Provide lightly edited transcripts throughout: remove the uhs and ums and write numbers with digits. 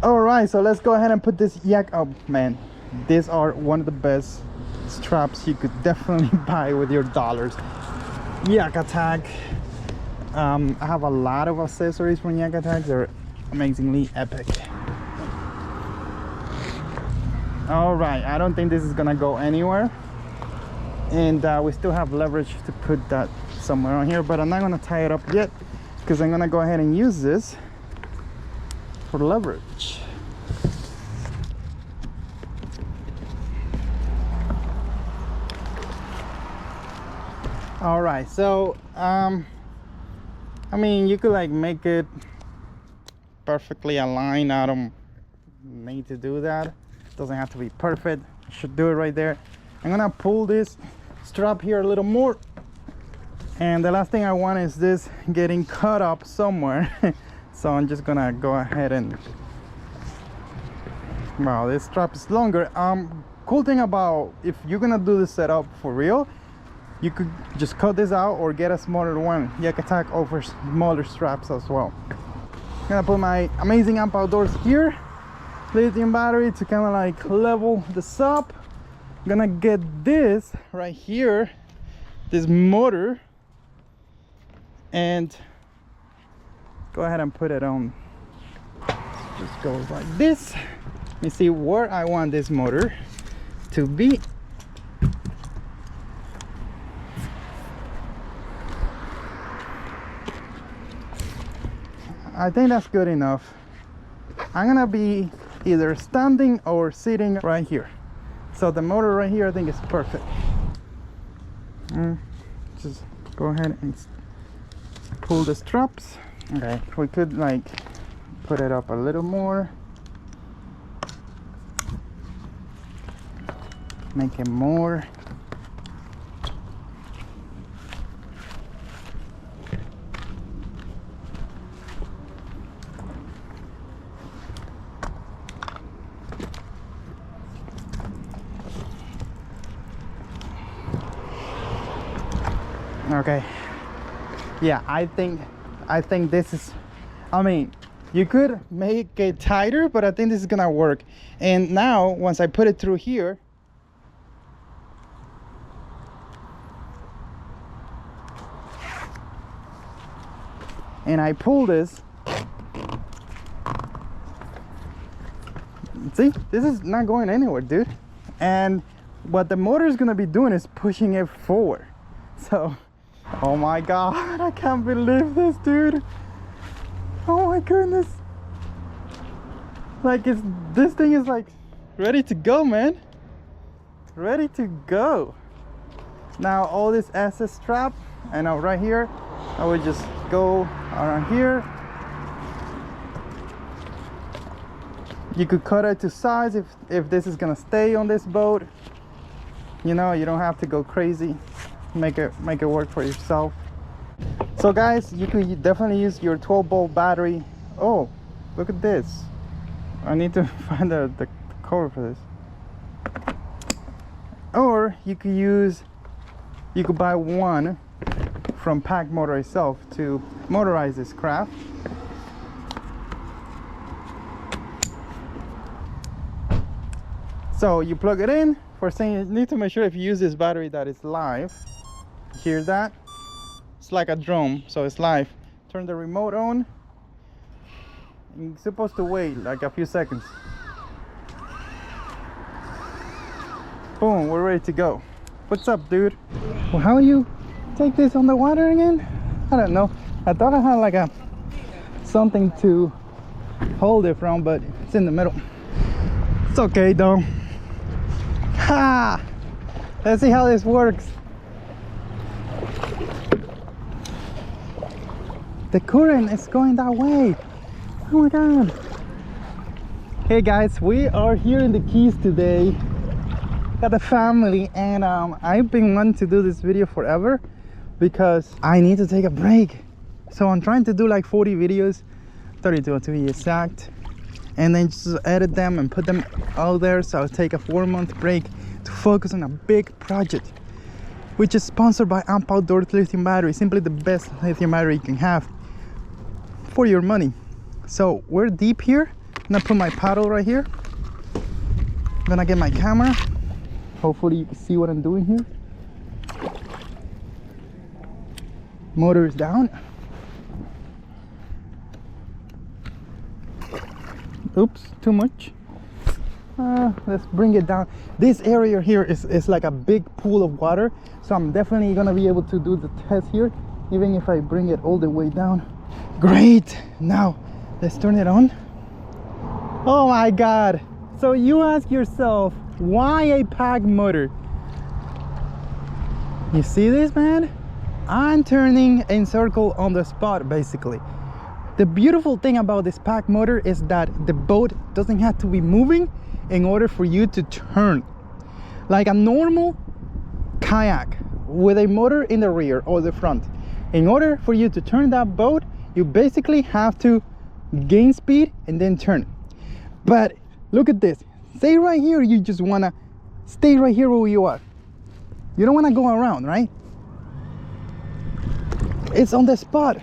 All right, so let's go ahead and put this yak up. Man, these are one of the best straps you could definitely buy with your dollars. Yak Attack. I have a lot of accessories from Yak Attack. They're amazingly epic. All right, I don't think this is gonna go anywhere, and we still have leverage to put that somewhere on here, but I'm not gonna tie it up yet because I'm gonna go ahead and use this for leverage. All right, so I mean, you could like make it perfectly aligned. I don't need to do that. It doesn't have to be perfect. I should do it right there. I'm gonna pull this strap here a little more, and the last thing I want is this getting cut up somewhere. So I'm just gonna go ahead and, wow, this strap is longer. Cool thing about, if you're gonna do this setup for real, you could just cut this out or get a smaller one. Yak Attack offers smaller straps as well. I'm gonna put my amazing Amp Outdoors here, lithium battery to kind of like level this up. I'm gonna get this right here, this motor, and go ahead and put it on. Just goes like this. Let me see where I want this motor to be. I think that's good enough. I'm gonna be either standing or sitting right here. So the motor right here I think is perfect. Just go ahead and pull the straps. Okay, we could like put it up a little more, make it more. Okay, yeah, I think this is, I mean, you could make it tighter, but I think this is gonna work. And now once I put it through here, and I pull this, see, this is not going anywhere, dude. And what the motor is gonna be doing is pushing it forward. So, oh my god, I can't believe this, dude. Oh my goodness. Like, this thing is like ready to go, man. Ready to go. Now all this SS strap, and now right here, I would just go around here. You could cut it to size if this is gonna stay on this boat. You know, you don't have to go crazy. Make it work for yourself. So guys, you could definitely use your 12-volt battery. Oh, look at this. I need to find the cover for this. Or you could buy one from Kayak Motor itself to motorize this craft. So you plug it in. First thing, you need to make sure if you use this battery that it's live. Hear that? It's like a drum, so it's live. Turn the remote on. You're supposed to wait like a few seconds. Boom, we're ready to go. What's up, dude? Well, how you take this on the water again? I don't know. I thought I had like something to hold it from, but it's in the middle. It's okay though. Ha! Let's see how this works. The current is going that way. Oh my god. Hey guys, we are here in the Keys today. Got the family, and I've been wanting to do this video forever because I need to take a break. So I'm trying to do like 40 videos, 32 to be exact, and then just edit them and put them out there. So I'll take a 4-month break to focus on a big project, which is sponsored by Amp Outdoors lithium battery. Simply the best lithium battery you can have for your money. So we're deep here. gonna put my paddle right here. I'm gonna get my camera. Hopefully you can see what I'm doing here. Motor is down. Oops, too much. Let's bring it down. This area here is like a big pool of water, so I'm definitely gonna be able to do the test here, even if I bring it all the way down. Great. Now let's turn it on. Oh my god. So you ask yourself, why a pack motor? You see this, man? I'm turning in circle on the spot, basically. The beautiful thing about this pack motor is that the boat doesn't have to be moving in order for you to turn. Like a normal kayak with a motor in the rear or the front, in order for you to turn that boat, you basically have to gain speed and then turn. But look at this. Say right here, you just wanna stay right here where you are. You don't wanna go around, right? It's on the spot.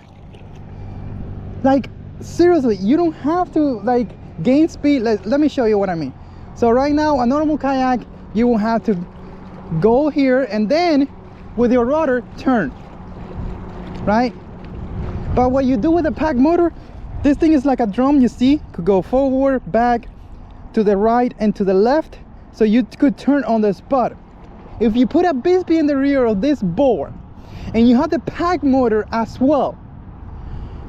Like seriously, you don't have to like gain speed. Let me show you what I mean. So right now, a normal kayak, you will have to go here and then with your rudder turn, right? But what you do with a pack motor, this thing is like a drum. You see, could go forward, back, to the right and to the left, so you could turn on the spot. If you put a Bixpy in the rear of this board and you have the pack motor as well,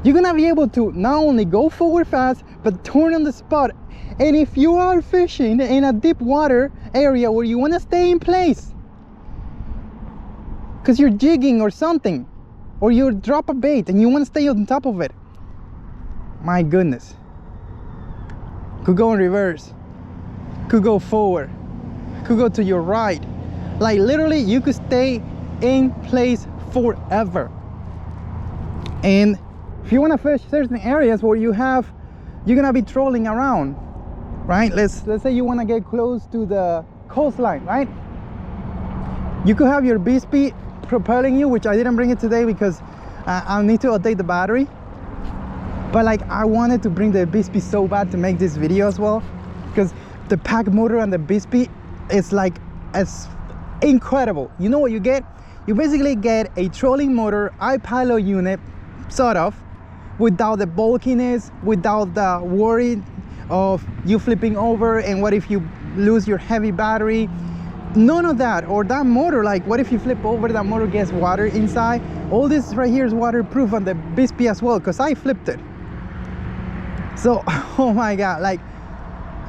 you're gonna be able to not only go forward fast but turn on the spot. And if you are fishing in a deep water area where you want to stay in place because you're jigging or something, or you drop a bait and you want to stay on top of it, my goodness, could go in reverse, could go forward, could go to your right. Like literally you could stay in place forever. And if you want to fish certain areas where you're gonna be trolling around, right? Let's say you want to get close to the coastline, right? You could have your Bixpy propelling you, which I didn't bring it today because I'll need to update the battery. But like I wanted to bring the Bixpy so bad to make this video as well, because the pack motor and the Bixpy is like as incredible. You know what you get? You basically get a trolling motor iPilot unit, sort of, without the bulkiness, without the worry of you flipping over and what if you lose your heavy battery. None of that. Or that motor, like what if you flip over, that motor gets water inside. All this right here is waterproof on the Bixpy as well, because I flipped it. So oh my god, like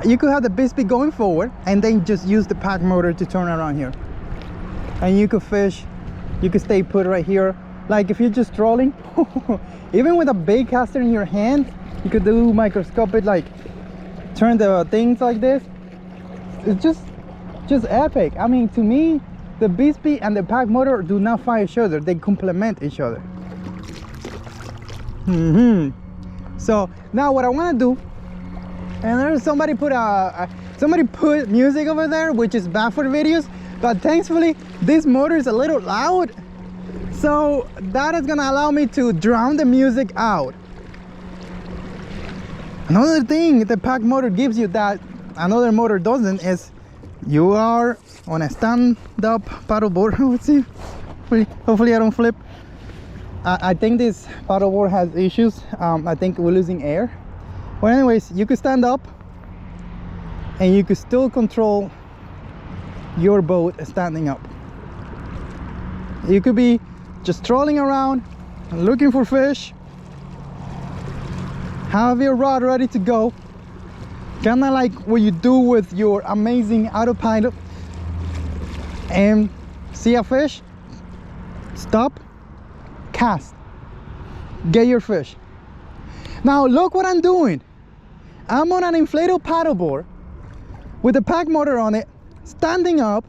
you could have the Bixpy going forward and then just use the pack motor to turn around here, and you could fish, you could stay put right here. Like if you're just trolling, even with a bait caster in your hand, you could do microscopic, like turn the things like this. It's just epic. I mean, to me, the Bixpy and the pack motor do not fight each other, they complement each other. So now what I want to do, and there's somebody put music over there, which is bad for videos, but thankfully this motor is a little loud, so that is gonna allow me to drown the music out. Another thing the pack motor gives you that another motor doesn't is you are on a stand-up paddleboard. Let's see, hopefully I don't flip. I think this paddleboard has issues. I think we're losing air. But anyways, you could stand up and you could still control your boat standing up. You could be just trolling around, looking for fish, have your rod ready to go, kind of like what you do with your amazing autopilot, and see a fish, stop, cast, get your fish. Now look what I'm doing. I'm on an inflatable paddleboard with a pack motor on it, standing up.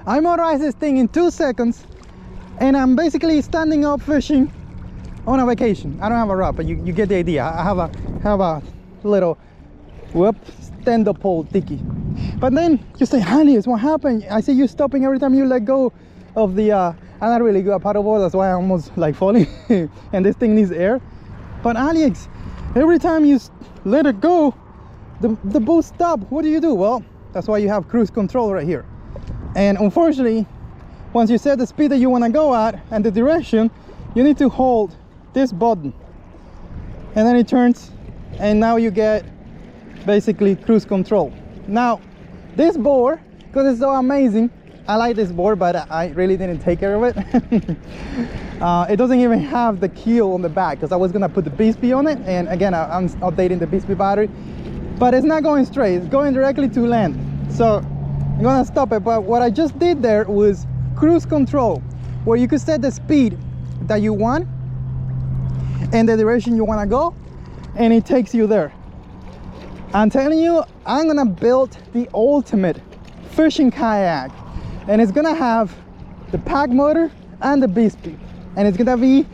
I motorize this thing in 2 seconds, and I'm basically standing up fishing on a vacation. I don't have a rod, but you get the idea. I have a little stand-up pole tiki. But then you say, Aliex, what happened? I see you stopping every time you let go of the I'm not really good at paddleboard, that's why I'm almost like falling and this thing needs air. But Aliex, every time you let it go, the boat stopped. What do you do? Well, that's why you have cruise control right here. And unfortunately, once you set the speed that you want to go at and the direction, you need to hold this button, and then it turns, and now you get basically cruise control. Now this board, because it's so amazing, I like this board, but I really didn't take care of it. It doesn't even have the keel on the back, because I was gonna put the Bixpy on it, and again I'm updating the Bixpy battery, but it's not going straight, it's going directly to land. So I'm gonna stop it. But what I just did there was cruise control, where you could set the speed that you want and the direction you want to go, and it takes you there. I'm telling you, I'm gonna build the ultimate fishing kayak, and it's gonna have the pack motor and the Bixpy, and it's gonna be,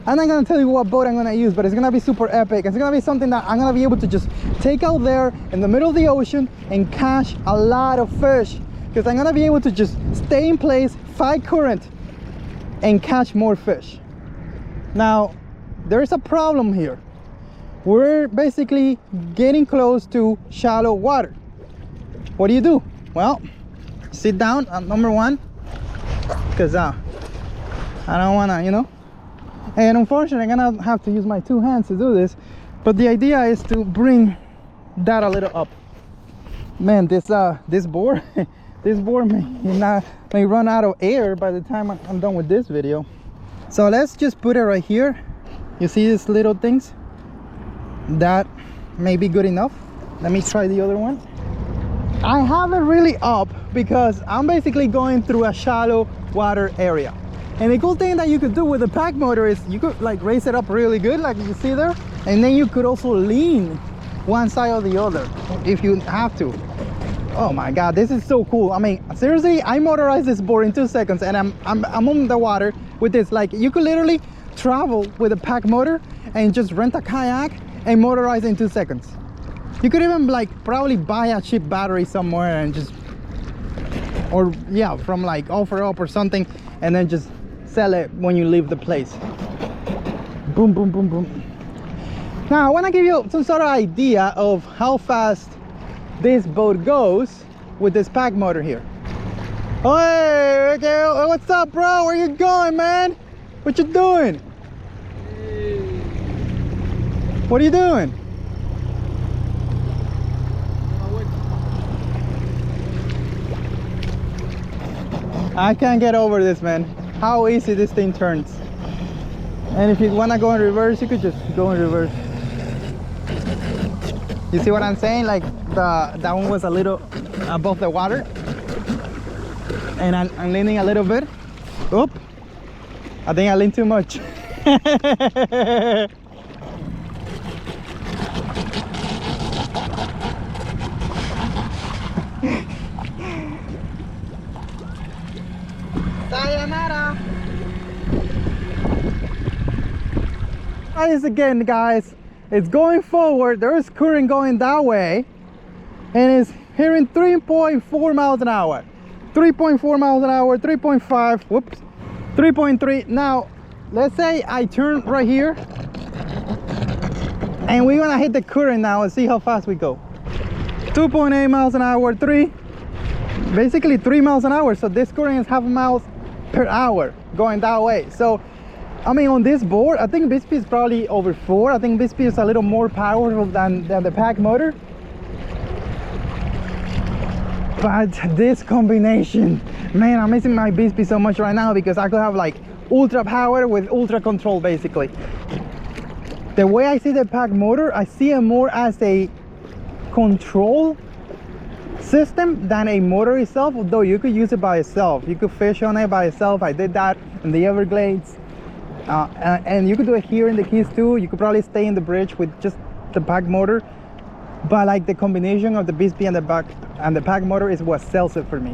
I'm not gonna tell you what boat I'm gonna use, but it's gonna be super epic. It's gonna be something that I'm gonna be able to just take out there in the middle of the ocean and catch a lot of fish, because I'm gonna be able to just stay in place, fight current, and catch more fish. Now there's a problem here. We're basically getting close to shallow water. What do? Well, sit down at number one, because I don't want to, you know, and unfortunately I'm gonna have to use my two hands to do this, but the idea is to bring that a little up. Man, this board this board may run out of air by the time I'm done with this video. So let's just put it right here. You see these little things? That may be good enough. Let me try the other one. I have it really up because I'm basically going through a shallow water area, and the cool thing that you could do with the pack motor is you could like raise it up really good, like you see there, and then you could also lean one side or the other if you have to. Oh my god, this is so cool. I mean, seriously, I motorized this board in 2 seconds, and I'm on the water with this. Like, you could literally travel with a pack motor and just rent a kayak and motorize in 2 seconds. You could even like probably buy a cheap battery somewhere and just, or yeah, from like OfferUp or something, and then just sell it when you leave the place. Boom, boom, boom, boom. Now I want to give you some sort of idea of how fast this boat goes with this pack motor here. Hey, okay, what's up, bro? Where you going, man? What you doing? Hey. What are you doing? I can't get over this, man. How easy this thing turns. And if you want to go in reverse, you could just go in reverse. You see what I'm saying? Like that one was a little above the water, and I'm leaning a little bit. Oop, I think I leaned too much. Sayonara. Try this again, guys. It's going forward. There is current going that way, and it's hearing 3.4 miles an hour. 3.4 miles an hour, 3.5, whoops, 3.3. Now, let's say I turn right here, and we're gonna hit the current now and see how fast we go. 2.8 miles an hour, basically 3 miles an hour. So this current is 0.5 miles per hour going that way. So I mean, on this board, I think Bixpy is probably over 4. I think Bixpy is a little more powerful than the pack motor. But this combination, man, I'm missing my Bixpy so much right now, because I could have like ultra power with ultra control basically. The way I see the pack motor, I see it more as a control system than a motor itself, although you could use it by itself. You could fish on it by itself. I did that in the Everglades. And you could do it here in the Keys too. You could probably stay in the bridge with just the pack motor, but like the combination of the Bixpy and the pack motor is what sells it for me.